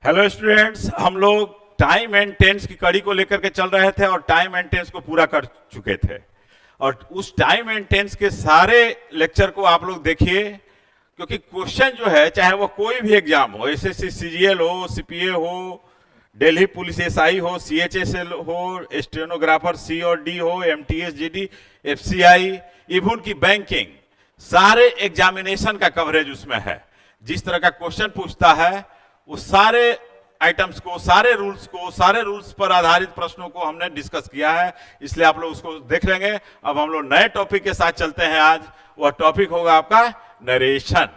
Hello students, हम लोग time and tense की कड़ी को लेकर के चल रहे थे और टाइम एंड टेंस को पूरा कर चुके थे। और उस टाइम एंड टेंस के सारे लेक्चर को आप लोग देखिए, क्योंकि क्वेश्चन जो है, चाहे वो कोई भी एग्जाम हो, एसएससी सीजीएल हो, सीपीए हो, दिल्ली पुलिस एसआई हो, सीएचएसएल हो, स्टेनोग्राफर सी और डी हो, एमटीएस जीडी, एफसीआई, इवन की बैंकिंग, सारे एग्जामिनेशन का कवरेज उसमें है। जिस तरह का क्वेश्चन पूछता है वो सारे आइटम्स को, सारे रूल्स पर आधारित प्रश्नों को हमने डिस्कस किया है, इसलिए आप लोग उसको देख लेंगे। अब हम लोग नए टॉपिक के साथ चलते हैं। आज वह टॉपिक होगा आपका नरेशन।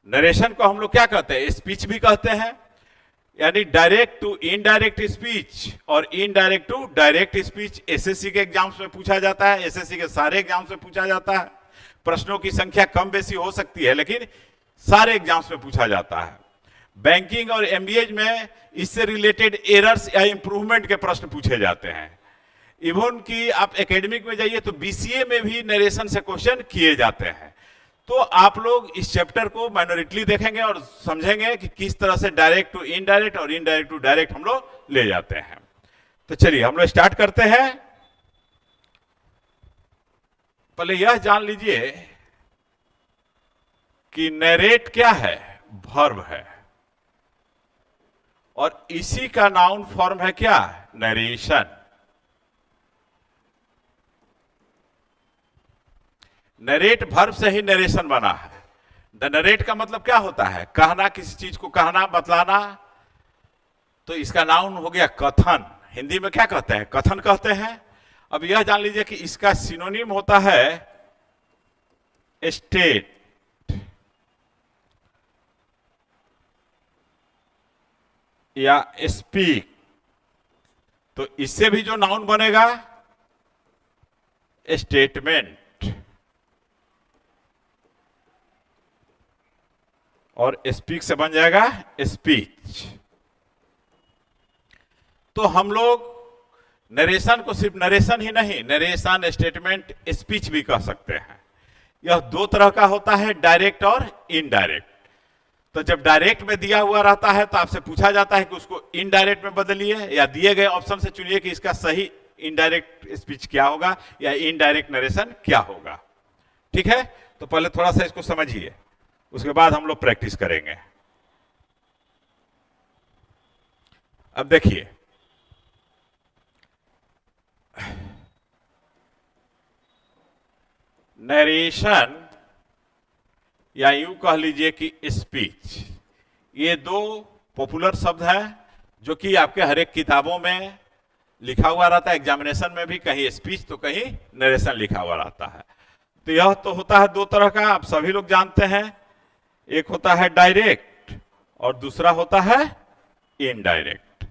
नरेशन को हम लोग क्या कहते हैं? स्पीच भी कहते हैं, यानी डायरेक्ट टू इनडायरेक्ट स्पीच और indirect to direct speech. SSC के एग्जाम्स में पूछा जाता है, एसएससी के सारे एग्जाम्स में पूछा जाता है। प्रश्नों की संख्या कम बेसी हो सकती है, लेकिन सारे एग्जाम्स में पूछा जाता है। बैंकिंग और एमबीए में इससे रिलेटेड एरर्स या इंप्रूवमेंट के प्रश्न पूछे जाते हैं। इवन कि आप एकेडमिक में जाइए तो बीसीए में भी नरेशन से क्वेश्चन किए जाते हैं। तो आप लोग इस चैप्टर को माइनॉरिटली देखेंगे और समझेंगे कि किस तरह से डायरेक्ट टू इनडायरेक्ट और इनडायरेक्ट टू डायरेक्ट हम लोग ले जाते हैं। तो चलिए हम लोग स्टार्ट करते हैं। पहले यह जान लीजिए कि नरेट क्या है? वर्ब है, और इसी का नाउन फॉर्म है क्या? नरेशन। नरेट वर्ब से ही नरेशन बना है। द नरेट का मतलब क्या होता है? कहना, किसी चीज को कहना, बतलाना। तो इसका नाउन हो गया कथन। हिंदी में क्या कहते हैं? कथन कहते हैं। अब यह जान लीजिए कि इसका सिनोनिम होता है स्टेट या स्पीक। तो इससे भी जो नाउन बनेगा स्टेटमेंट, और स्पीक से बन जाएगा स्पीच। तो हम लोग नरेशन को सिर्फ नरेशन ही नहीं, नरेशन, स्टेटमेंट, स्पीच भी कह सकते हैं। यह दो तरह का होता है, डायरेक्ट और इनडायरेक्ट। तो जब डायरेक्ट में दिया हुआ रहता है तो आपसे पूछा जाता है कि उसको इनडायरेक्ट में बदलिए, या दिए गए ऑप्शन से चुनिए कि इसका सही इनडायरेक्ट स्पीच क्या होगा या इनडायरेक्ट नरेशन क्या होगा। ठीक है, तो पहले थोड़ा सा इसको समझिए, उसके बाद हम लोग प्रैक्टिस करेंगे। अब देखिए, नरेशन या यूं कह लीजिए कि स्पीच, ये दो पॉपुलर शब्द हैं जो कि आपके हर एक किताबों में लिखा हुआ रहता है। एग्जामिनेशन में भी कहीं स्पीच तो कहीं नरेशन लिखा हुआ रहता है। तो यह तो होता है दो तरह का, आप सभी लोग जानते हैं। एक होता है डायरेक्ट और दूसरा होता है इनडायरेक्ट।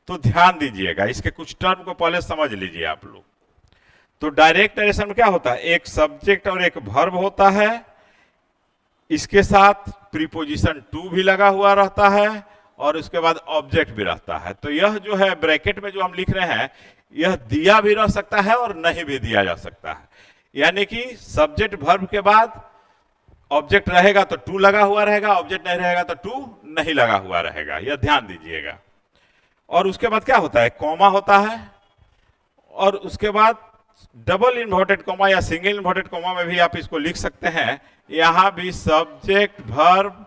तो ध्यान दीजिएगा, इसके कुछ टर्म को पहले समझ लीजिए आप लोग। तो डायरेक्ट नरेशन में क्या होता है? एक सब्जेक्ट और एक वर्ब होता है, इसके साथ प्रीपोजिशन टू भी लगा हुआ रहता है, और उसके बाद ऑब्जेक्ट भी रहता है। तो यह जो है ब्रैकेट में जो हम लिख रहे हैं, यह दिया भी रह सकता है और नहीं भी दिया जा सकता है। यानी कि सब्जेक्ट वर्ब के बाद ऑब्जेक्ट रहेगा तो टू लगा हुआ रहेगा, ऑब्जेक्ट नहीं रहेगा तो टू नहीं लगा हुआ रहेगा। यह ध्यान दीजिएगा। और उसके बाद क्या होता है? कॉमा होता है, और उसके बाद डबल इन्वर्टेड कॉमा या सिंगल इन्वर्टेड कॉमा में भी आप इसको लिख सकते हैं। यहां भी सब्जेक्ट वर्ब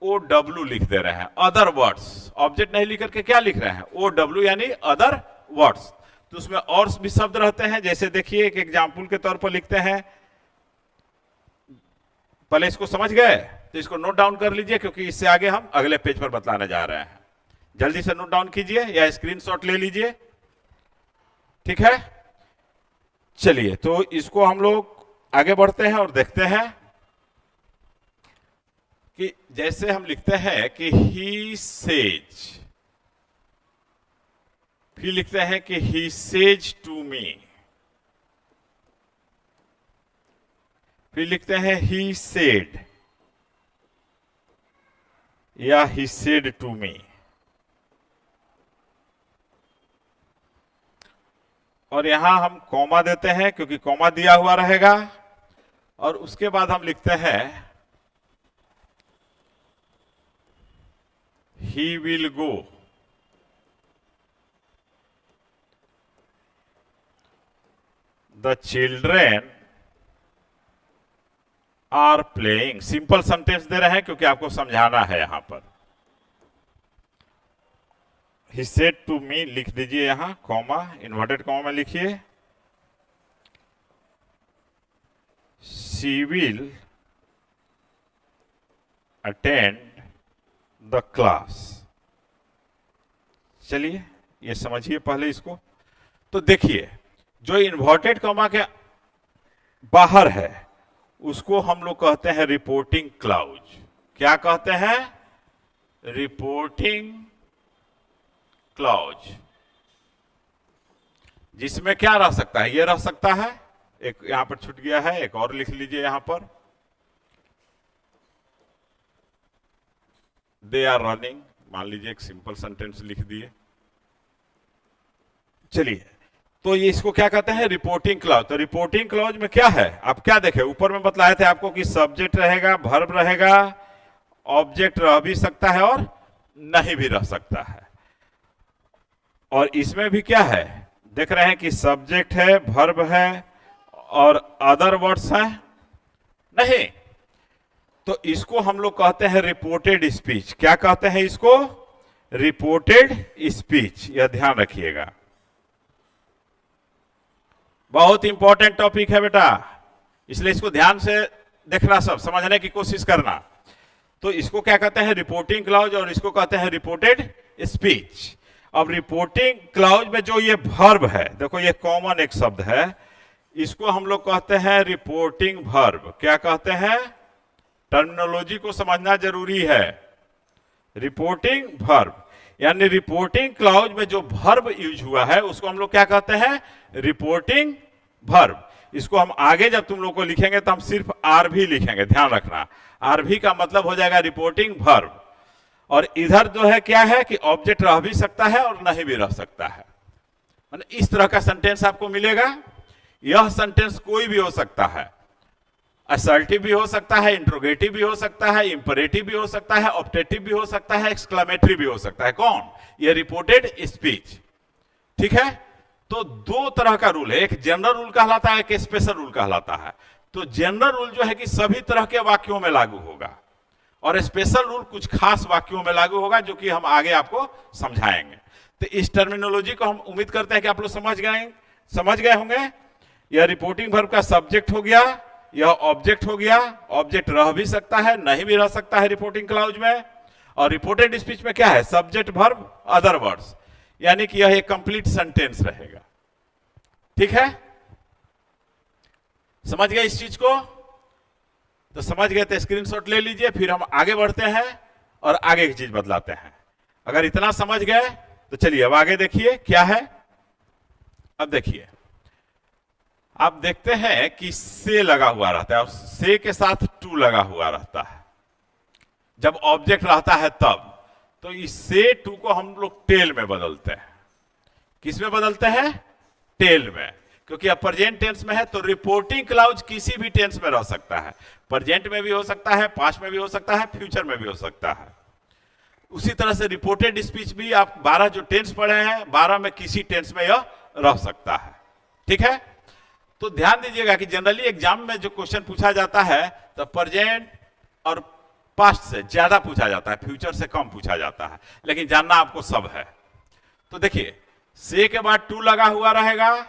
ओ डब्ल्यू लिख दे रहे हैं, अदर वर्ड्स। ऑब्जेक्ट नहीं लिख करके क्या लिख रहे हैं? ओ डब्ल्यू, यानी अदर वर्ड्स। तो उसमें और भी शब्द रहते हैं। जैसे देखिए, एक एग्जाम्पल के तौर पर लिखते हैं। पहले इसको समझ गए तो इसको नोट डाउन कर लीजिए, क्योंकि इससे आगे हम अगले पेज पर बतलाने जा रहे हैं। जल्दी से नोट डाउन कीजिए या स्क्रीनशॉट ले लीजिए। ठीक है, चलिए तो इसको हम लोग आगे बढ़ते हैं और देखते हैं कि जैसे हम लिखते हैं कि ही सेज, फिर लिखते हैं कि ही सेज टू मी, फिर लिखते हैं ही सेड या ही सेड टू मी, और यहां हम कॉमा देते हैं क्योंकि कॉमा दिया हुआ रहेगा। और उसके बाद हम लिखते हैं he will go. The children are playing. Simple sentence दे रहे हैं क्योंकि आपको समझाना है यहां पर. He said to me, लिख दीजिए यहां कॉमा, इन्वर्टेड कॉमा में लिखिए. She will attend the class. चलिए ये समझिए पहले इसको. तो देखिए जो इन्वर्टेड कॉमा के बाहर है उसको हम लोग कहते हैं रिपोर्टिंग क्लाउज. क्या कहते हैं? Reporting clause. जिसमें क्या रह सकता है? ये रह सकता है, एक यहां पर छूट गया है, एक और लिख लीजिए यहां पर. दे आर रनिंग, मान लीजिए एक सिंपल सेंटेंस लिख दिए. चलिए तो ये इसको क्या कहते हैं? Reporting clause. तो रिपोर्टिंग क्लाउज में क्या है? आप क्या देखे ऊपर में बतलाए थे आपको कि सब्जेक्ट रहेगा, वर्ब रहेगा, ऑब्जेक्ट रह भी सकता है और नहीं भी रह सकता है. और इसमें भी क्या है? देख रहे हैं कि सब्जेक्ट है, वर्ब है और अदर वर्ड्स हैं नहीं. तो इसको हम लोग कहते हैं रिपोर्टेड स्पीच. क्या कहते हैं इसको? Reported speech. यह ध्यान रखिएगा, बहुत इंपॉर्टेंट टॉपिक है बेटा, इसलिए इसको ध्यान से देखना, सब समझने की कोशिश करना. तो इसको क्या कहते हैं? रिपोर्टिंग क्लाउज, और इसको कहते हैं रिपोर्टेड स्पीच. अब रिपोर्टिंग क्लाउज में जो ये वर्ब है, देखो ये कॉमन एक शब्द है, इसको हम लोग कहते हैं रिपोर्टिंग वर्ब. क्या कहते हैं? टर्मिनोलॉजी को समझना जरूरी है. रिपोर्टिंग वर्ब यानी रिपोर्टिंग क्लाउज में जो वर्ब यूज हुआ है उसको हम लोग क्या कहते हैं? Reporting verb. इसको हम आगे जब तुम लोग को लिखेंगे तो हम सिर्फ आरवी लिखेंगे, ध्यान रखना. आरवी का मतलब हो जाएगा रिपोर्टिंग वर्ब. और इधर जो है क्या है कि ऑब्जेक्ट रह भी सकता है और नहीं भी रह सकता है. मतलब इस तरह का सेंटेंस आपको मिलेगा. यह सेंटेंस कोई भी हो सकता है, असर्टिव भी हो सकता है, इंट्रोगेटिव भी हो सकता है, इंपरेटिव भी हो सकता है, ऑप्टेटिव भी हो सकता है, एक्सक्लेमेटरी भी हो सकता है. कौन? ये रिपोर्टेड स्पीच. ठीक है. तो दो तरह का रूल है, एक जनरल रूल कहलाता है, एक स्पेशल रूल कहलाता है. तो जनरल रूल जो है कि सभी तरह के वाक्यों में लागू होगा और स्पेशल रूल कुछ खास वाक्यों में लागू होगा जो कि हम आगे आपको समझाएंगे. तो इस टर्मिनोलॉजी को हम उम्मीद करते हैं कि आप लोग समझ गए होंगे. यह रिपोर्टिंग वर्ब का सब्जेक्ट हो गया, यह ऑब्जेक्ट हो गया. ऑब्जेक्ट रह भी सकता है, नहीं भी रह सकता है रिपोर्टिंग क्लाउज में. और रिपोर्टेड स्पीच में क्या है? सब्जेक्ट, वर्ब, अदर वर्ड्स, यानी कि यह एक कंप्लीट सेंटेंस रहेगा. ठीक है, समझ गए इस चीज को? तो समझ गए तो स्क्रीनशॉट ले लीजिए, फिर हम आगे बढ़ते हैं और आगे की चीज बदलाते हैं. अगर इतना समझ गए तो चलिए अब आगे देखिए क्या है. अब देखिए, आप देखते हैं कि से लगा हुआ रहता है और से के साथ टू लगा हुआ रहता है जब ऑब्जेक्ट रहता है तब. तो इस से टू को हम लोग टेल में बदलते हैं. किस में बदलते हैं? टेल में. क्योंकि अब प्रेजेंट टेंस में है तो रिपोर्टिंग क्लाउज किसी भी टेंस में रह सकता है. प्रेजेंट में भी हो सकता है, पास्ट में भी हो सकता है, फ्यूचर में भी हो सकता है. उसी तरह से रिपोर्टेड स्पीच भी आप 12 जो टेंस पढ़े हैं 12 में किसी टेंस में यह रह सकता है. ठीक है. तो ध्यान दीजिएगा कि जनरली एग्जाम में जो क्वेश्चन पूछा जाता है तो प्रेजेंट और पास्ट से ज्यादा पूछा जाता है, फ्यूचर से कम पूछा जाता है, लेकिन जानना आपको सब है. तो देखिए, से के बाद टू लगा हुआ रहेगा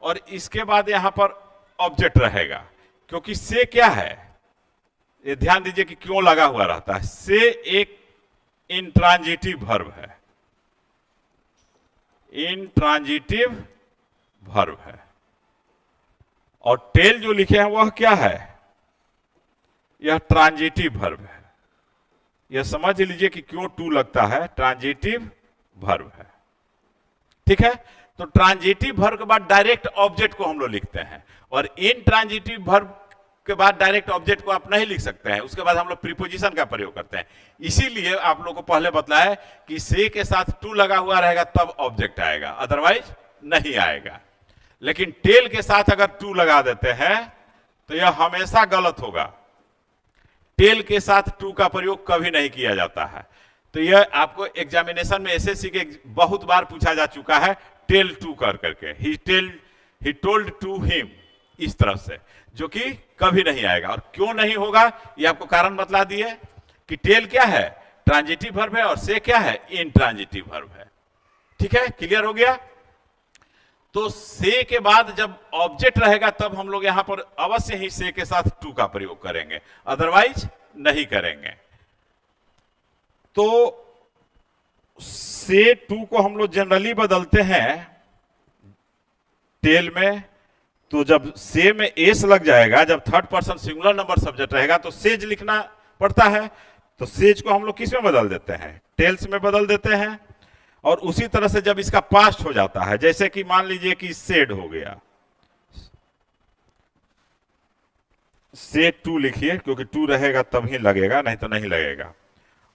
और इसके बाद यहां पर ऑब्जेक्ट रहेगा. क्योंकि से क्या है, ये ध्यान दीजिए कि क्यों लगा हुआ रहता है. से एक इंट्रांजिटिव वर्ब है, इंट्रांजिटिव वर्ब है. और टेल जो लिखे हैं वह क्या है? यह ट्रांजिटिव वर्ब है. यह समझ लीजिए कि क्यों टू लगता है, ट्रांजिटिव वर्ब है. ठीक है. तो ट्रांजिटिव वर्ब के बाद डायरेक्ट ऑब्जेक्ट को हम लोग लिखते हैं और इन ट्रांजिटिव वर्ब के बाद डायरेक्ट ऑब्जेक्ट को आप नहीं लिख सकते हैं. उसके बाद हम लोग प्रीपोजिशन का प्रयोग करते हैं. इसीलिए आप लोग को पहले बतलाया कि से के साथ टू लगा हुआ रहेगा तब ऑब्जेक्ट आएगा, अदरवाइज नहीं आएगा. लेकिन टेल के साथ अगर टू लगा देते हैं तो यह हमेशा गलत होगा. टेल के साथ टू का प्रयोग कभी नहीं किया जाता है. तो यह आपको एग्जामिनेशन में एसएससी के बहुत बार पूछा जा चुका है, टेल टू कर करके, ही टोल्ड टू हिम, इस तरह से, जो कि कभी नहीं आएगा। और क्यों नहीं होगा ये आपको कारण बतला दिए कि टेल क्या है, ट्रांजिटिव वर्ब है, और से क्या है, इनट्रांजिटिव वर्ब है। ठीक है, क्लियर हो गया। तो से के बाद जब ऑब्जेक्ट रहेगा तब हम लोग यहां पर अवश्य ही से के साथ टू का प्रयोग करेंगे, अदरवाइज नहीं करेंगे। तो से टू को हम लोग जनरली बदलते हैं टेल में, तो जब से में एस लग जाएगा, जब third person singular number subject रहेगा तो सेज लिखना पड़ता है। तो सेज को हम लोग किस में बदल देते हैं, टेल्स में बदल देते हैं। और उसी तरह से जब इसका पास्ट हो जाता है, जैसे कि मान लीजिए कि सेड हो गया, से टू लिखिए, क्योंकि टू रहेगा तब ही लगेगा, नहीं तो नहीं लगेगा।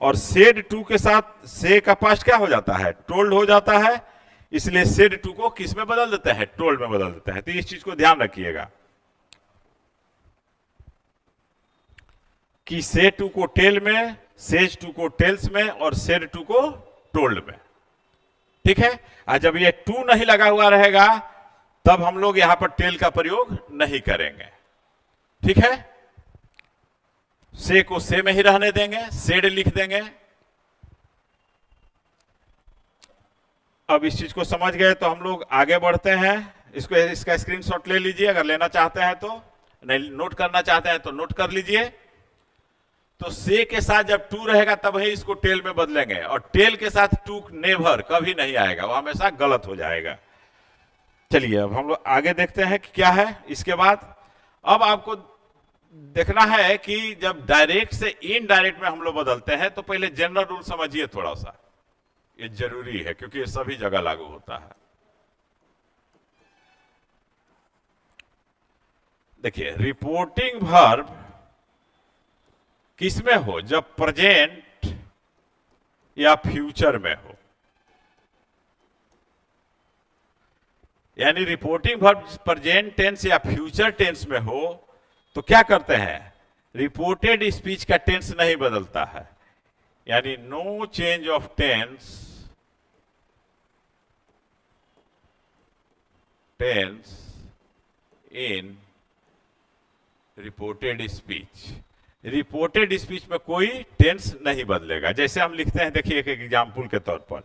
और सेड टू के साथ से का पास्ट क्या हो जाता है, टोल्ड हो जाता है, इसलिए सेड टू को किस में बदल देते हैं, टोल्ड में बदल देते हैं। तो इस चीज को ध्यान रखिएगा कि से टू को टेल में, सेज टू को टेल्स में, और सेड टू को टोल्ड में। ठीक है, और जब ये टू नहीं लगा हुआ रहेगा तब हम लोग यहां पर टेल का प्रयोग नहीं करेंगे। ठीक है, से को से में ही रहने देंगे, सेड लिख देंगे। अब इस चीज को समझ गए तो हम लोग आगे बढ़ते हैं। इसका स्क्रीनशॉट ले लीजिए अगर लेना चाहते हैं तो, नहीं नोट करना चाहते हैं तो नोट कर लीजिए। तो से के साथ जब टू रहेगा तब ही इसको टेल में बदलेंगे, और टेल के साथ टू नेवर कभी नहीं आएगा, वो हमेशा गलत हो जाएगा। चलिए अब हम लोग आगे देखते हैं कि क्या है इसके बाद। अब आपको देखना है कि जब डायरेक्ट से इनडायरेक्ट में हम लोग बदलते हैं तो पहले जनरल रूल समझिए थोड़ा सा, ये जरूरी है क्योंकि ये सभी जगह लागू होता है। देखिए, रिपोर्टिंग वर्ब किसमें हो, जब प्रेजेंट या फ्यूचर में हो, यानी रिपोर्टिंग वर्ब प्रेजेंट टेंस या फ्यूचर टेंस में हो तो क्या करते हैं, रिपोर्टेड स्पीच का टेंस नहीं बदलता है, यानी no change of tense in reported speech. Reported speech में कोई टेंस नहीं बदलेगा। जैसे हम लिखते हैं, देखिए एक एग्जाम्पल के तौर पर,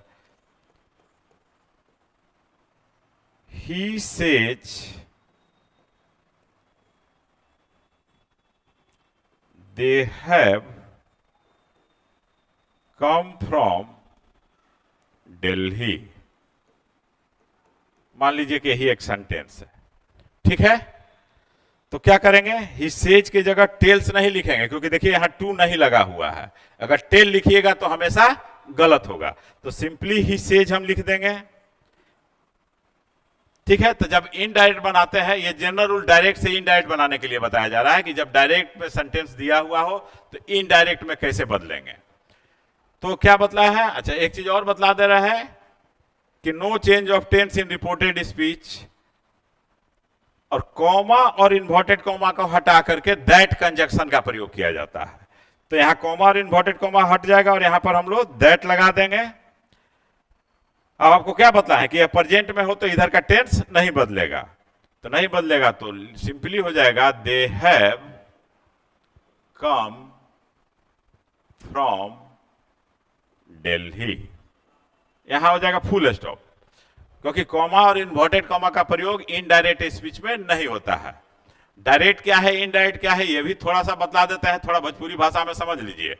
he says they have come from Delhi. मान लीजिए कि यही एक सेंटेंस है, ठीक है। तो क्या करेंगे, ही सेज की जगह टेल्स नहीं लिखेंगे, क्योंकि देखिए यहां टू नहीं लगा हुआ है। अगर टेल लिखिएगा तो हमेशा गलत होगा, तो सिंपली ही सेज हम लिख देंगे। ठीक है, तो जब इनडायरेक्ट बनाते हैं, ये जनरल रूल डायरेक्ट से इनडायरेक्ट बनाने के लिए बताया जा रहा है कि जब डायरेक्ट में सेंटेंस दिया हुआ हो तो इनडायरेक्ट में कैसे बदलेंगे। तो क्या बतला है, अच्छा एक चीज और बतला दे रहा है कि no change of tense in reported speech, और कॉमा और इन्वर्टेड कॉमा को हटा करके दैट कंजक्शन का प्रयोग किया जाता है। तो यहां कॉमा और इन्वर्टेड कॉमा हट जाएगा और यहां पर हम लोग दैट लगा देंगे। अब आपको क्या बतला है कि यह प्रेजेंट में हो तो इधर का टेंस नहीं बदलेगा, तो नहीं बदलेगा तो सिंपली हो जाएगा they have come from Delhi. यहां हो जाएगा फुल स्टॉप, क्योंकि कॉमा और इन्वर्टेड कॉमा का प्रयोग इनडायरेक्ट स्पीच में नहीं होता है। डायरेक्ट क्या है, इनडायरेक्ट क्या है, यह भी थोड़ा सा बतला देता है, थोड़ा भोजपुरी भाषा में समझ लीजिए।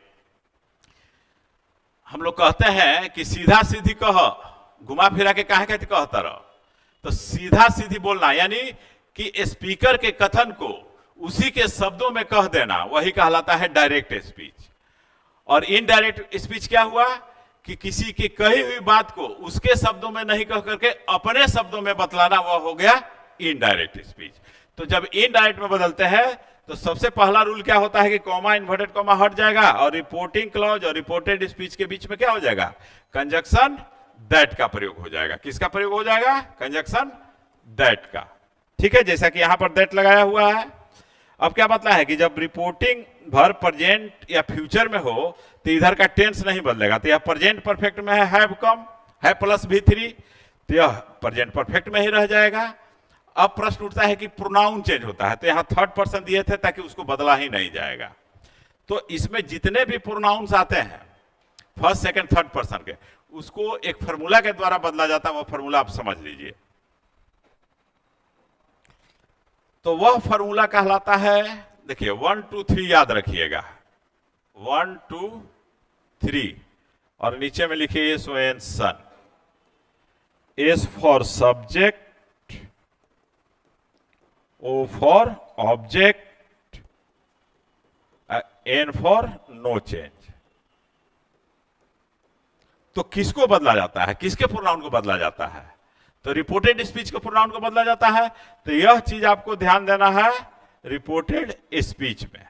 हम लोग कहते हैं कि सीधा सीधी कह, घुमा फिरा के काहे कहते कहता रह। तो सीधा सीधी बोलना यानी कि स्पीकर के कथन को उसी के शब्दों में कह देना, वही कहलाता है डायरेक्ट स्पीच। और इनडायरेक्ट स्पीच क्या हुआ कि किसी की कही हुई बात को उसके शब्दों में नहीं कह करके अपने शब्दों में बतलाना, वह हो गया इनडायरेक्ट स्पीच। तो जब इनडायरेक्ट में बदलते हैं तो सबसे पहला रूल क्या होता है कि कॉमा इन्वर्टेड कॉमा हट जाएगा, और रिपोर्टिंग क्लॉज और रिपोर्टेड स्पीच के बीच में क्या हो जाएगा, कंजक्शन दैट का प्रयोग हो जाएगा। किसका प्रयोग हो जाएगा, कंजक्शन दैट का। ठीक है, जैसा कि यहां पर दैट लगाया हुआ है। अब क्या बतला है कि जब रिपोर्टिंग भर प्रेजेंट या फ्यूचर में हो तो इधर का टेंस नहीं बदलेगा। तो यह प्रेजेंट परफेक्ट में है हैव कम, है प्लस V3, तो यह प्रेजेंट परफेक्ट में ही रह जाएगा। अब प्रश्न उठता है कि प्रोनाउन चेंज होता है, तो यहां थर्ड पर्सन दिए थे ताकि उसको बदला ही नहीं जाएगा। तो इसमें जितने भी प्रोनाउंस आते हैं फर्स्ट सेकंड थर्ड पर्सन के, उसको एक फॉर्मूला के द्वारा बदला जाता है। वो फॉर्मूला आप समझ लीजिए। तो वह फॉर्मूला कहलाता है, देखिए 1 2 3 याद रखिएगा, 1 2 3 और नीचे में लिखिए so and son. S for subject, O for object, N for no change। तो किसको बदला जाता है, किसके प्रोनाउन को बदला जाता है? तो रिपोर्टेड स्पीच के प्रोनाउन को बदला जाता है। तो यह चीज आपको ध्यान देना है रिपोर्टेड स्पीच में।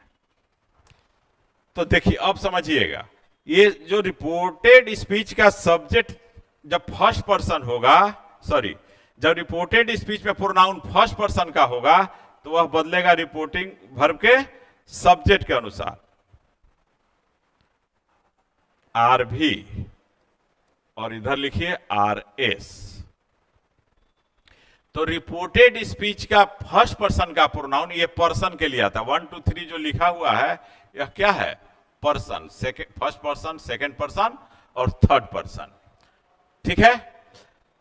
तो देखिए अब समझिएगा, ये जो रिपोर्टेड स्पीच का सब्जेक्ट जब फर्स्ट पर्सन होगा, सॉरी, जब रिपोर्टेड स्पीच में प्रोनाउन फर्स्ट पर्सन का होगा तो वह बदलेगा रिपोर्टिंग वर्ब के सब्जेक्ट के अनुसार। आर भी और इधर लिखिए आर एस। तो रिपोर्टेड स्पीच का फर्स्ट पर्सन का प्रोनाउन ये पर्सन के लिए आता है। 1 2 3 जो लिखा हुआ है यह क्या है? Person, first person, second person और थर्ड पर्सन। ठीक है,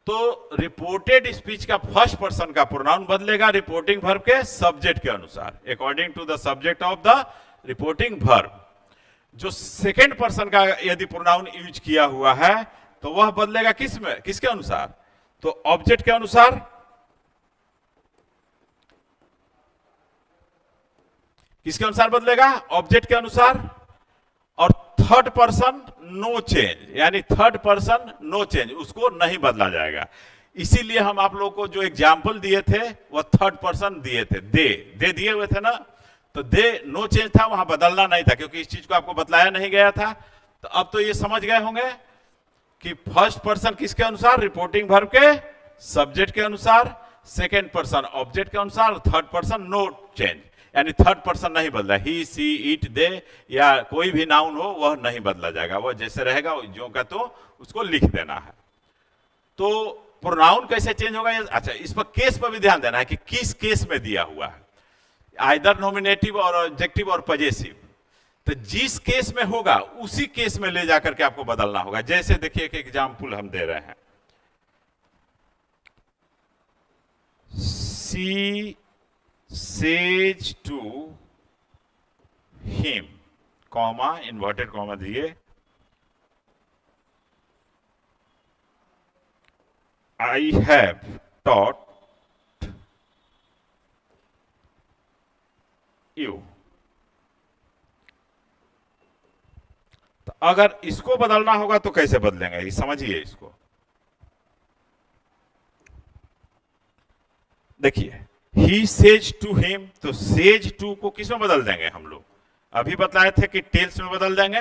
तो रिपोर्टेड स्पीच का फर्स्ट पर्सन का प्रोनाउन बदलेगा रिपोर्टिंग वर्ब के सब्जेक्ट के अनुसार, according to the subject of the reporting verb. जो सेकेंड पर्सन का यदि प्रोनाउन यूज किया हुआ है तो वह बदलेगा किस में, किसके अनुसार? तो ऑब्जेक्ट के अनुसार। किसके अनुसार बदलेगा? ऑब्जेक्ट के अनुसार। और थर्ड पर्सन नो चेंज, यानी थर्ड पर्सन नो चेंज, उसको नहीं बदला जाएगा। इसीलिए हम आप लोगों को जो एग्जाम्पल दिए थे वह थर्ड पर्सन दिए थे, दे दिए हुए थे ना, तो दे नो चेंज था, वहां बदलना नहीं था क्योंकि इस चीज को आपको बतलाया नहीं गया था। तो अब तो ये समझ गए होंगे कि फर्स्ट पर्सन किसके अनुसार? रिपोर्टिंग वर्ब के सब्जेक्ट के अनुसार, सेकेंड पर्सन ऑब्जेक्ट के अनुसार, थर्ड पर्सन नो चेंज, यानी थर्ड पर्सन नहीं बदला। ही, सी, इट, दे या कोई भी नाउन हो वह नहीं बदला जाएगा, वह जैसे रहेगा जो का तो उसको लिख देना है। तो प्रोनाउन कैसे चेंज होगा? अच्छा, इस पर केस पर भी ध्यान देना है कि किस केस में दिया हुआ है, आइदर नॉमिनेटिव और ऑब्जेक्टिव और पजेसिव। तो जिस केस में होगा उसी केस में ले जाकर के आपको बदलना होगा। जैसे देखिए एक एग्जाम्पल हम दे रहे हैं, सी says to him, comma, inverted comma दिए, I have taught you। तो अगर इसको बदलना होगा तो कैसे बदलेंगे, ये समझिए इसको। देखिए He says to him, तो says to को किस में बदल देंगे हम लोग? अभी बताए थे कि टेल्स में बदल देंगे।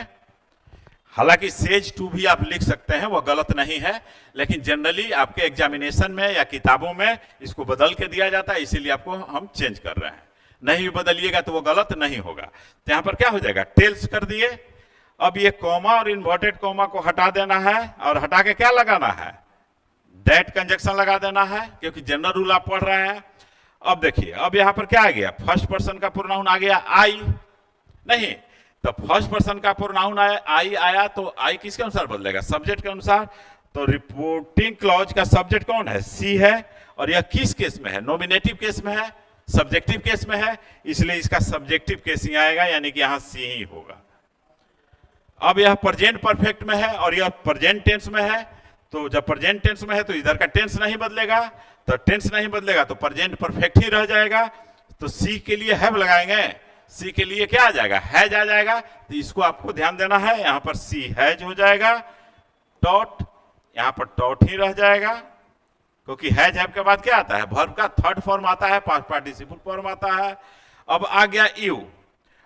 हालांकि says to भी आप लिख सकते हैं, वह गलत नहीं है, लेकिन जनरली आपके एग्जामिनेशन में या किताबों में इसको बदल के दिया जाता है, इसीलिए आपको हम चेंज कर रहे हैं। नहीं बदलिएगा तो वो गलत नहीं होगा। तो यहां पर क्या हो जाएगा? टेल्स कर दिए। अब ये कॉमा और इन्वर्टेड कॉमा को हटा देना है और हटा के क्या लगाना है? दैट कंजक्शन लगा देना है, क्योंकि जनरल रूल आप पढ़ रहे हैं। अब देखिए, अब यहां पर क्या आ गया? फर्स्ट पर्सन का प्रोनाउन आ गया आई, नहीं तो फर्स्ट पर्सन का प्रोनाउन आई आया तो आई किसके अनुसार बदलेगा? सब्जेक्ट के अनुसार। तो रिपोर्टिंग क्लॉज का सब्जेक्ट कौन है? सी है। और यह किस केस में है? नॉमिनेटिव केस में है, सब्जेक्टिव केस में है, इसलिए इसका सब्जेक्टिव केस ही आएगा, यानी कि यहां सी ही होगा। अब यह प्रेजेंट परफेक्ट में है और यह प्रेजेंट टेंस में है। तो जब प्रेजेंट टेंस में है तो इधर का टेंस नहीं बदलेगा, तो टेंस नहीं बदलेगा तो प्रेजेंट परफेक्ट ही रह जाएगा। तो सी के लिए हैव लगाएंगे, सी के लिए क्या आ जाएगा? हैज आ जाएगा। तो इसको आपको ध्यान देना है, यहां पर सी हैज हो जाएगा, टॉट, यहां पर टॉट ही रह जाएगा, क्योंकि हैज हैव के बाद क्या आता है? वर्ब का थर्ड फॉर्म आता है, पास्ट पार्टिसिपल फॉर्म आता है। अब आ गया यू।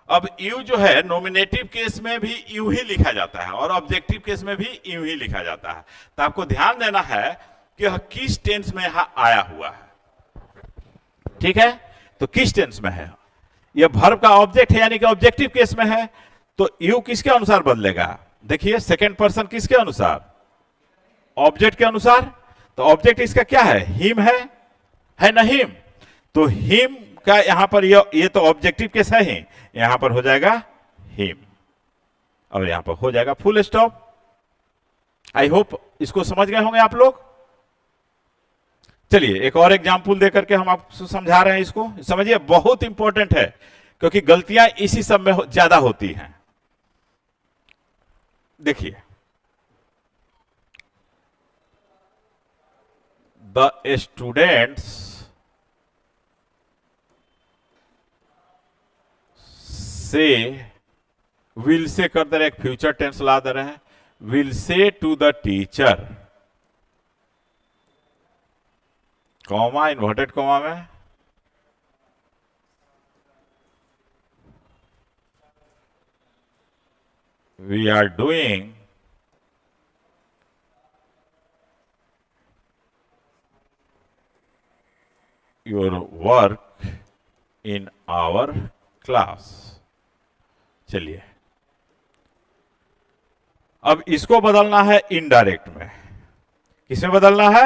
अब यू जो है नॉमिनेटिव केस में भी यू ही लिखा जाता है और ऑब्जेक्टिव केस में भी यू ही लिखा जाता है। तो आपको ध्यान देना है कि यह किस टेंस में यहां आया हुआ है। ठीक है, तो किस टेंस में है? यह वर्ब का ऑब्जेक्ट है, यानी कि ऑब्जेक्टिव केस में है, तो यू किसके अनुसार बदलेगा? देखिए सेकंड पर्सन किसके अनुसार? ऑब्जेक्ट के अनुसार। तो ऑब्जेक्ट इसका क्या है? हिम है ना हिम? तो हिम का यहां पर ये तो ऑब्जेक्टिव केस है ही, यहां पर हो जाएगा हिम और यहां पर हो जाएगा फुल स्टॉप। आई होप इसको समझ गए होंगे आप लोग। चलिए एक और एग्जाम्पल देकर के हम आपको समझा रहे हैं, इसको समझिए, बहुत इंपॉर्टेंट है क्योंकि गलतियां इसी सब में ज्यादा होती हैं। देखिए, द स्टूडेंट्स से, विल से कर दे रहे, एक फ्यूचर टेंस ला दे रहे हैं, will say to the teacher, comma inverted comma में, we are doing your work in our class. चलिए अब इसको बदलना है इनडायरेक्ट में। किसमें बदलना है?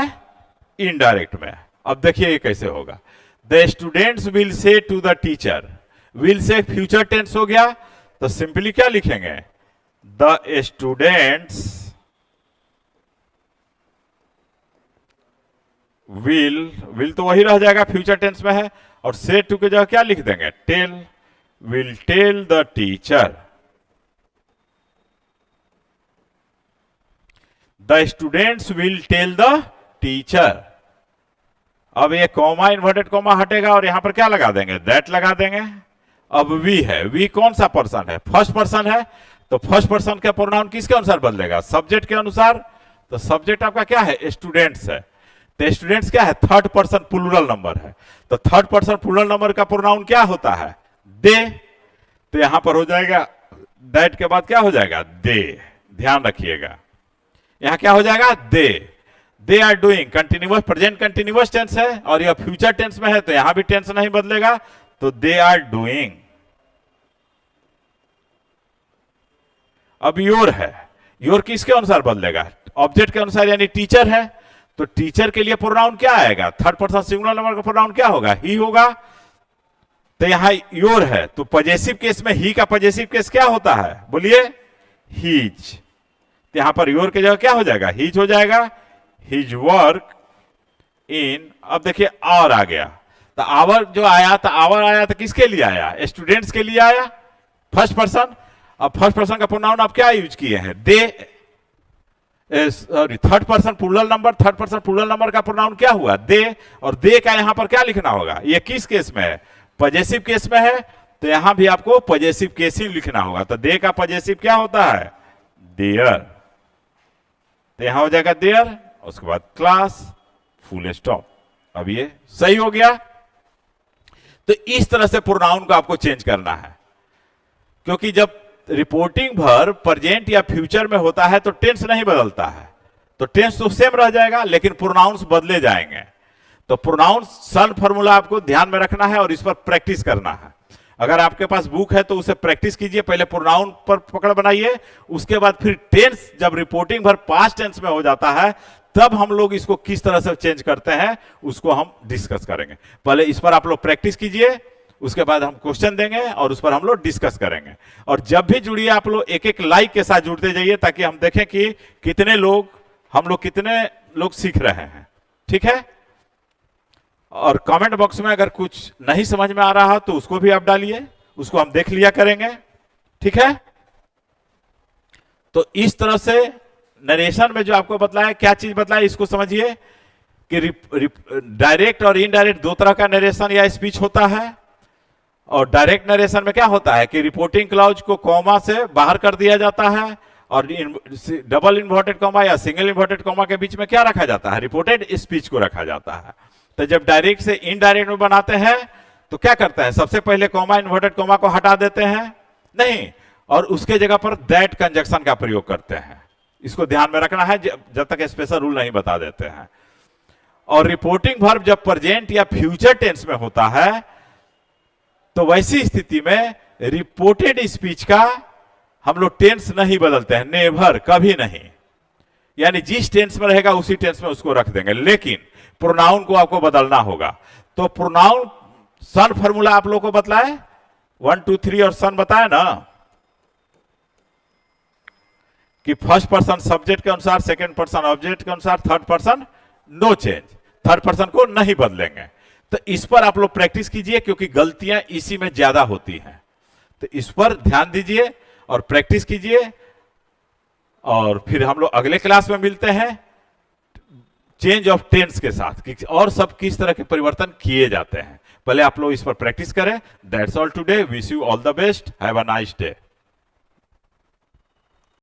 इनडायरेक्ट में। अब देखिए ये कैसे होगा। The students will say to the teacher, will say future tense हो गया, तो सिंपली क्या लिखेंगे? द स्टूडेंट्स विल तो वही रह जाएगा, फ्यूचर टेंस में है, और से टू के जगह क्या लिख देंगे? Tell, will tell the teacher, the students will tell the teacher. अब ये कॉमा इन्वर्टेड कॉमा हटेगा और यहां पर क्या लगा देंगे? दैट लगा देंगे। अब वी है, वी कौन सा पर्सन है? फर्स्ट पर्सन है, तो फर्स्ट पर्सन का प्रोनाउन किसके अनुसार बदलेगा? सब्जेक्ट के अनुसार। तो सब्जेक्ट आपका क्या है? स्टूडेंट्स है। तो स्टूडेंट्स क्या है? थर्ड पर्सन प्लूरल नंबर है, तो थर्ड पर्सन प्लूरल नंबर का प्रोनाउन क्या होता है? दे। तो यहां पर हो जाएगा दैट के बाद क्या हो जाएगा? दे। ध्यान रखिएगा, यहां क्या हो जाएगा? They. They are doing, continuous present continuous tense है और यह फ्यूचर टेंस में है, तो यहां भी टेंस नहीं बदलेगा, तो दे आर डूइंग। अब योर है, योर किसके अनुसार बदलेगा? ऑब्जेक्ट के अनुसार, यानी टीचर है, तो टीचर के लिए प्रोनाउन क्या आएगा? थर्ड पर्सन सिंगुलर नंबर का प्रोनाउन क्या होगा? ही होगा। तो यहां योर है, तो पॉजेसिव केस में ही का पॉजेसिव केस क्या होता है? बोलिए, हीज। तो यहां पर योर के जगह क्या हो जाएगा? हीज हो जाएगा। हिज वर्क इन, अब देखिए और आ गया, तो आवर जो आया, तो आवर आया तो किसके लिए आया? स्टूडेंट्स के लिए आया, फर्स्ट पर्सन। अब फर्स्ट पर्सन का प्रोनाउन आप क्या यूज किए हैं? They. Sorry, third person plural number, third person plural number का प्रोनाउन क्या हुआ? दे। और दे का यहां पर क्या लिखना होगा? ये किस केस में है? पॉजेसिव केस में है, तो यहां भी आपको पॉजेसिव केस ही लिखना होगा। तो दे का पॉजेसिव क्या होता है? देयर। तो यहां हो जाएगा देयर, उसके बाद क्लास, फुल स्टॉप। अब ये सही हो गया। तो इस तरह से प्रोनाउन को आपको चेंज करना है, क्योंकि जब रिपोर्टिंग वर्ब प्रेजेंट या फ्यूचर में होता है तो टेंस नहीं बदलता है, तो टेंस तो सेम रह जाएगा, लेकिन प्रोनाउंस बदले जाएंगे। तो प्रोनाउंस सन फॉर्मूला आपको ध्यान में रखना है और इस पर प्रैक्टिस करना है। अगर आपके पास बुक है तो उसे प्रैक्टिस कीजिए, पहले प्रोनाउन पर पकड़ बनाइए, उसके बाद फिर टेंस, जब रिपोर्टिंग वर्ब पास्ट टेंस में हो जाता है तब हम लोग इसको किस तरह से चेंज करते हैं उसको हम डिस्कस करेंगे। पहले इस पर आप लोग प्रैक्टिस कीजिए, उसके बाद हम क्वेश्चन देंगे और उस पर हम लोग डिस्कस करेंगे। और जब भी जुड़िए आप लोग एक एक लाइक के साथ जुड़ते जाइए, ताकि हम देखें कि हम लोग कितने लोग सीख रहे हैं। ठीक है? और कमेंट बॉक्स में अगर कुछ नहीं समझ में आ रहा तो उसको भी आप डालिए, उसको हम देख लिया करेंगे। ठीक है? तो इस तरह से नरेशन में जो आपको बतलाया, क्या चीज बतलाया, इसको समझिए कि डायरेक्ट और इनडायरेक्ट दो तरह का नरेशन या स्पीच होता है। और डायरेक्ट नरेशन में क्या होता है कि रिपोर्टिंग क्लॉज को कॉमा से बाहर कर दिया जाता है और डबल इन्वर्टेड कॉमा या सिंगल इन्वर्टेड कॉमा के बीच में क्या रखा जाता है? रिपोर्टेड स्पीच को रखा जाता है। तो जब डायरेक्ट से इनडायरेक्ट में बनाते हैं तो क्या करते हैं? सबसे पहले कॉमा इन्वर्टेड कॉमा को हटा देते हैं, नहीं, और उसके जगह पर दैट कंजक्शन का प्रयोग करते हैं। इसको ध्यान में रखना है, जब तक स्पेशल रूल नहीं बता देते हैं। और रिपोर्टिंग वर्ब जब प्रेजेंट या फ्यूचर टेंस में होता है तो वैसी स्थिति में रिपोर्टेड स्पीच का हम लोग टेंस नहीं बदलते हैं, नेवर, कभी नहीं। यानी जिस टेंस में रहेगा उसी टेंस में उसको रख देंगे, लेकिन प्रोनाउन को आपको बदलना होगा। तो प्रोनाउन सन फॉर्मूला आप लोगों को बतलाए, 1 2 3 और सन बताया ना, कि फर्स्ट पर्सन सब्जेक्ट के अनुसार, सेकंड पर्सन ऑब्जेक्ट के अनुसार, third person no change, third person को नहीं बदलेंगे। तो इस पर आप लोग प्रैक्टिस कीजिए, क्योंकि गलतियां इसी में ज्यादा होती हैं। तो इस पर ध्यान दीजिए और प्रैक्टिस कीजिए, और फिर हम लोग अगले क्लास में मिलते हैं चेंज ऑफ टेंस के साथ, और सब किस तरह के परिवर्तन किए जाते हैं। पहले आप लोग इस पर प्रैक्टिस करें। That's all today, wish you all the best, have a nice day.